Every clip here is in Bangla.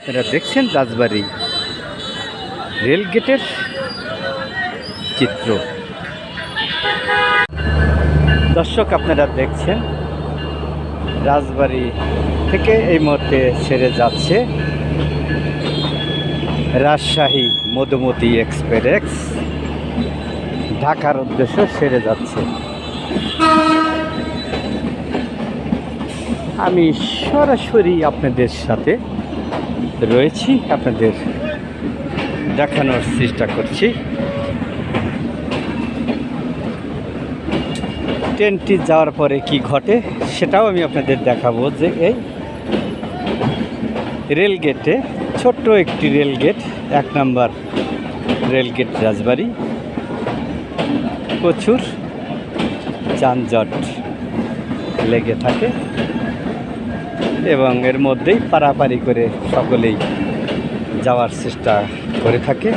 আপনারা দেখছেন রাজবাড়ী রেলগেটের চিত্র। দর্শক, আপনারা দেখছেন রাজবাড়ী থেকে এই মুহূর্তে ছেড়ে যাচ্ছে রাজশাহী মধুমতি এক্সপ্রেস, ঢাকার উদ্দেশ্যে ছেড়ে যাচ্ছে। আমি সরাসরি আপনাদের সাথে রয়েছি, আপনাদের দেখানোর চেষ্টা করছি। ট্রেনটি যাওয়ার পরে কি ঘটে সেটাও আমি আপনাদের দেখাবো। যে এই রেলগেটে, ছোট্ট একটি রেলগেট, 1 নম্বর রেলগেট রাজবাড়ী, প্রচুর যানজট লেগে থাকে এবং এর মধ্যেই পারাপারি করে সকলেই যাওয়ার চেষ্টা করে থাকে।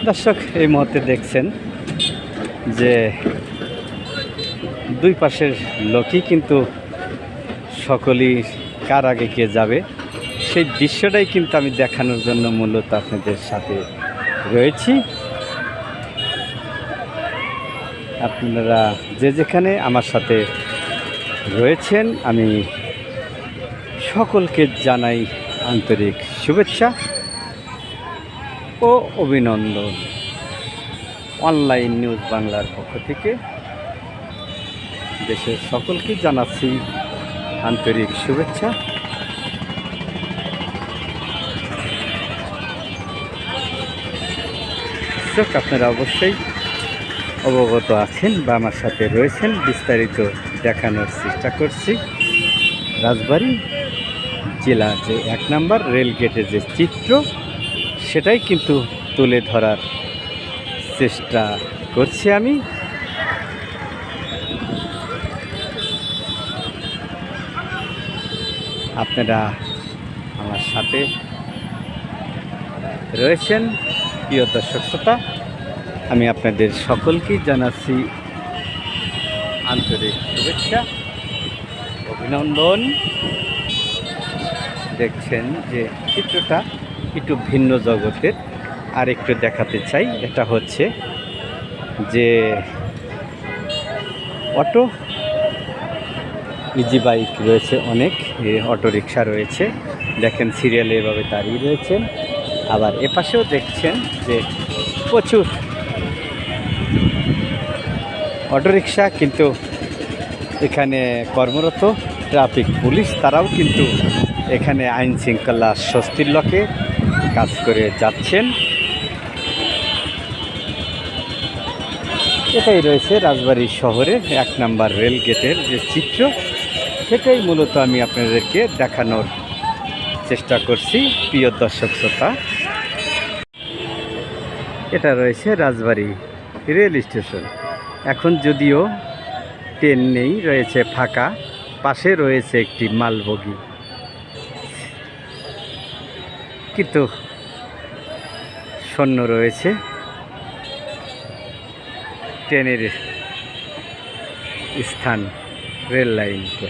দর্শক, এই মুহূর্তে দেখছেন যে দুই পাশের লোকই কিন্তু সকলেই কার আগে কে যাবে সেই দৃশ্যটাই কিন্তু আমি দেখানোর জন্য মূলত আপনাদের সাথে রয়েছি। আপনারা যে যেখানে আমার সাথে রয়েছেন, আমি সকলকে জানাই আন্তরিক শুভেচ্ছা ও অভিনন্দন। অনলাইন নিউজ বাংলার পক্ষ থেকে দেশের সকলকে জানাচ্ছি আন্তরিক শুভেচ্ছা। আপনারা অবশ্যই অবগত আছেন বা আমার সাথে রয়েছেন, বিস্তারিত দেখানোর চেষ্টা করছি। রাজবাড়ী জেলার যে 1 নম্বর রেলগেটের যে চিত্র, সেটাই কিন্তু তুলে ধরার চেষ্টা করছি আমি। আপনারা আমার সাথে রয়েছেন, প্রিয় দর্শক শ্রোতা। আমি আপনাদের সকলকেই জানাচ্ছি আন্তরিক শুভেচ্ছা, অভিনন্দন। দেখছেন যে চিত্রটা একটু ভিন্ন জগতের, আর একটু দেখাতে চাই। এটা হচ্ছে যে অটো, ইজি বাইক রয়েছে, অনেক অটো রিক্সা রয়েছে। দেখেন সিরিয়ালে এভাবে দাঁড়িয়ে রয়েছেন। আবার এপাশেও দেখছেন যে প্রচুর অটোরিকশা, কিন্তু এখানে কর্মরত ট্রাফিক পুলিশ, তারাও কিন্তু এখানে আইন শৃঙ্খলা স্বস্তির লক্ষ্যে কাজ করে যাচ্ছেন। এটাই রয়েছে রাজবাড়ী শহরের 1 নম্বর রেলগেটের যে চিত্র, সেটাই মূলত আমি আপনাদেরকে দেখানোর চেষ্টা করছি, প্রিয় দর্শক শ্রোতা। এটা রয়েছে রাজবাড়ী রেল স্টেশন। এখন যদিও ট্রেন নেই, রয়েছে ফাঁকা। পাশে রয়েছে একটি মালবগি, কিন্তু শূন্য রয়েছে ট্রেনের স্থান রেল লাইনকে।